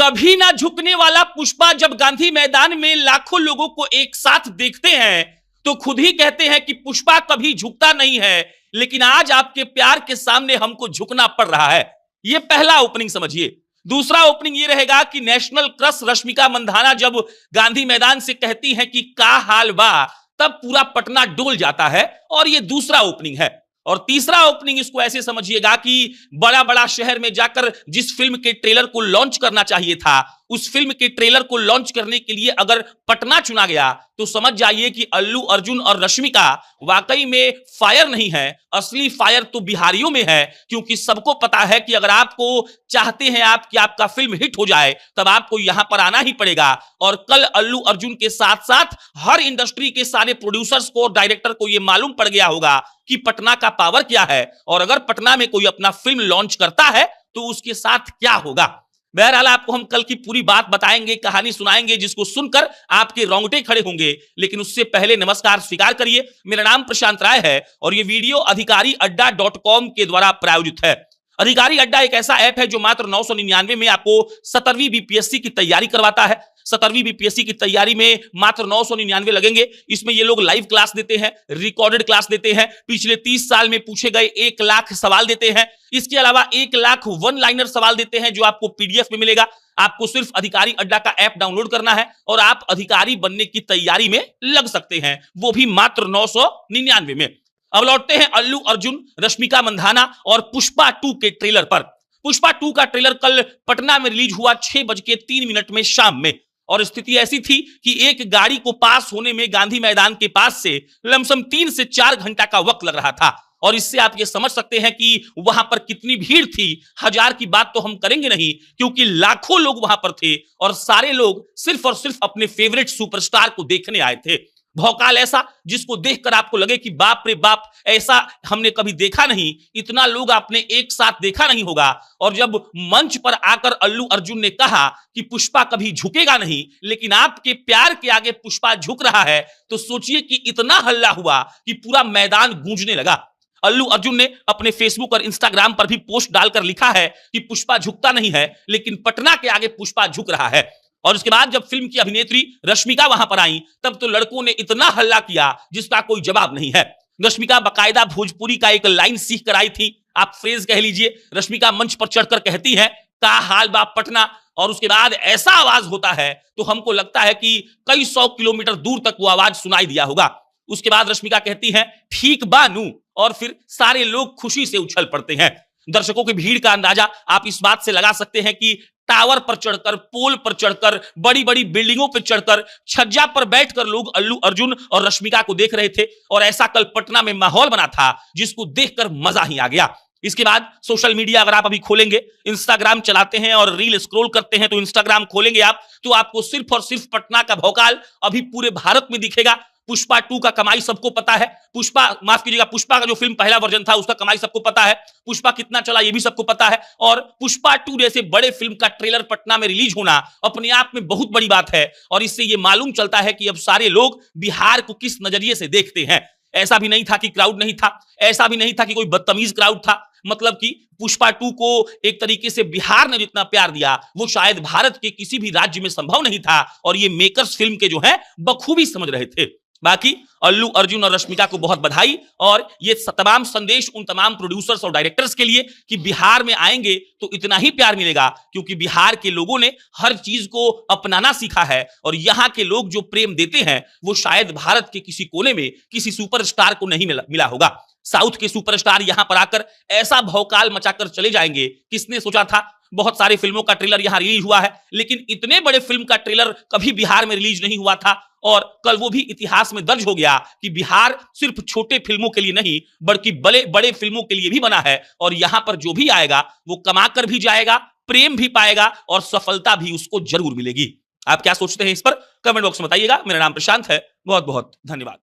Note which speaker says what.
Speaker 1: कभी ना झुकने वाला पुष्पा जब गांधी मैदान में लाखों लोगों को एक साथ देखते हैं तो खुद ही कहते हैं कि पुष्पा कभी झुकता नहीं है, लेकिन आज आपके प्यार के सामने हमको झुकना पड़ रहा है। यह पहला ओपनिंग समझिए। दूसरा ओपनिंग यह रहेगा कि नेशनल क्रश रश्मिका मंदाना जब गांधी मैदान से कहती हैं कि का हाल बा, तब पूरा पटना डोल जाता है, और यह दूसरा ओपनिंग है। और तीसरा ओपनिंग इसको ऐसे समझिएगा कि बड़ा बड़ा शहर में जाकर जिस फिल्म के ट्रेलर को लॉन्च करना चाहिए था, उस फिल्म के ट्रेलर को लॉन्च करने के लिए अगर पटना चुना गया तो समझ जाइए कि अल्लू अर्जुन और रश्मिका वाकई में फायर नहीं है, असली फायर तो बिहारियों में है। क्योंकि सबको पता है कि अगर आपको चाहते हैं आप कि आपका फिल्म हिट हो जाए, तब आपको यहां पर आना ही पड़ेगा। और कल अल्लू अर्जुन के साथ साथ हर इंडस्ट्री के सारे प्रोड्यूसर्स को और डायरेक्टर को यह मालूम पड़ गया होगा कि पटना का पावर क्या है, और अगर पटना में कोई अपना फिल्म लॉन्च करता है तो उसके साथ क्या होगा। बहरहाल आपको हम कल की पूरी बात बताएंगे, कहानी सुनाएंगे, जिसको सुनकर आपके रोंगटे खड़े होंगे। लेकिन उससे पहले नमस्कार स्वीकार करिए, मेरा नाम प्रशांत राय है और यह वीडियो अधिकारी अड्डा.com के द्वारा प्रायोजित है। अधिकारी अड्डा एक ऐसा ऐप है जो मात्र 999 में आपको 17वीं बीपीएससी की तैयारी करवाता है। 17वीं बीपीएससी की तैयारी में मात्र 999 लगेंगे। इसमें ये लोग लाइव क्लास देते हैं, रिकॉर्डेड क्लास देते हैं, पिछले 30 साल में पूछे गए 1 लाख सवाल देते हैं। इसके अलावा 1 लाख वन लाइनर सवाल देते हैं जो आपको पीडीएफ में मिलेगा। आपको सिर्फ अधिकारी अड्डा का ऐप डाउनलोड करना है और आप अधिकारी बनने की तैयारी में लग सकते हैं, वो भी मात्र 999 में। अब लौटते हैं अल्लू अर्जुन, रश्मिका मंदाना और पुष्पा 2 के ट्रेलर पर। पुष्पा 2 का ट्रेलर कल पटना में रिलीज हुआ 6:03 में शाम में, और स्थिति ऐसी थी कि एक गाड़ी को पास होने में गांधी मैदान के पास से लमसम 3 से 4 घंटा का वक्त लग रहा था। और इससे आप ये समझ सकते हैं कि वहां पर कितनी भीड़ थी। हजार की बात तो हम करेंगे नहीं, क्योंकि लाखों लोग वहां पर थे और सारे लोग सिर्फ और सिर्फ अपने फेवरेट सुपरस्टार को देखने आए थे। भौकाल ऐसा जिसको देखकर आपको लगे कि बाप रे बाप, ऐसा हमने कभी देखा नहीं, इतना लोग आपने एक साथ देखा नहीं होगा। और जब मंच पर आकर अल्लू अर्जुन ने कहा कि पुष्पा कभी झुकेगा नहीं, लेकिन आपके प्यार के आगे पुष्पा झुक रहा है, तो सोचिए कि इतना हल्ला हुआ कि पूरा मैदान गूंजने लगा। अल्लू अर्जुन ने अपने फेसबुक और इंस्टाग्राम पर भी पोस्ट डालकर लिखा है कि पुष्पा झुकता नहीं है, लेकिन पटना के आगे पुष्पा झुक रहा है। और उसके बाद जब फिल्म की अभिनेत्री रश्मिका वहां पर आई, तब तो लड़कों ने इतना हल्ला किया जिसका कोई जवाब नहीं है। रश्मिका बकायदा भोजपुरी का एक लाइन सीख कर आई थी, आप फ्रेज कह लीजिए। रश्मिका मंच पर चढ़कर कहती है का हाल बा पटना, और उसके बाद ऐसा आवाज होता है तो हमको लगता है कि कई 100 किलोमीटर दूर तक वो आवाज सुनाई दिया होगा। उसके बाद रश्मिका कहती है ठीक बानू, और फिर सारे लोग खुशी से उछल पड़ते हैं। दर्शकों की भीड़ का अंदाजा आप इस बात से लगा सकते हैं कि टावर पर चढ़कर, पोल पर चढ़कर, बड़ी बड़ी बिल्डिंगों पर चढ़कर, छज्जा पर बैठकर लोग अल्लू अर्जुन और रश्मिका को देख रहे थे। और ऐसा कल पटना में माहौल बना था जिसको देखकर मजा ही आ गया। इसके बाद सोशल मीडिया अगर आप अभी खोलेंगे, इंस्टाग्राम चलाते हैं और रील स्क्रॉल करते हैं, तो इंस्टाग्राम खोलेंगे आप तो आपको सिर्फ और सिर्फ पटना का भौकाल अभी पूरे भारत में दिखेगा। पुष्पा 2 का कमाई सबको पता है। माफ कीजिएगा, पुष्पा का जो फिल्म पहला वर्जन था उसका कमाई सबको पता है। पुष्पा कितना चला ये भी सबको पता है। और पुष्पा 2 जैसे बड़े फिल्म का ट्रेलर पटना में रिलीज होना अपने आप में बहुत बड़ी बात है। और इससे ये मालूम चलता है कि अब सारे लोग बिहार को किस नजरिए से देखते हैं। ऐसा भी नहीं था कि क्राउड नहीं था, ऐसा भी नहीं था कि कोई बदतमीज क्राउड था। मतलब कि पुष्पा 2 को एक तरीके से बिहार ने जितना प्यार दिया वो शायद भारत के किसी भी राज्य में संभव नहीं था। और ये मेकर्स फिल्म के जो है बखूबी समझ रहे थे। बाकी अल्लू अर्जुन और रश्मिका को बहुत बधाई, और ये तमाम संदेश उन तमाम प्रोड्यूसर्स और डायरेक्टर्स के लिए कि बिहार में आएंगे तो इतना ही प्यार मिलेगा, क्योंकि बिहार के लोगों ने हर चीज को अपनाना सीखा है। और यहाँ के लोग जो प्रेम देते हैं वो शायद भारत के किसी कोने में किसी सुपरस्टार को नहीं मिला होगा। साउथ के सुपरस्टार यहां पर आकर ऐसा भौकाल मचाकर चले जाएंगे, किसने सोचा था। बहुत सारी फिल्मों का ट्रेलर यहां रिलीज हुआ है, लेकिन इतने बड़े फिल्म का ट्रेलर कभी बिहार में रिलीज नहीं हुआ था। और कल वो भी इतिहास में दर्ज हो गया कि बिहार सिर्फ छोटे फिल्मों के लिए नहीं बल्कि बड़े बड़े फिल्मों के लिए भी बना है। और यहां पर जो भी आएगा वो कमा कर भी जाएगा, प्रेम भी पाएगा और सफलता भी उसको जरूर मिलेगी। आप क्या सोचते हैं इस पर कमेंट बॉक्स में बताइएगा। मेरा नाम प्रशांत है, बहुत बहुत धन्यवाद।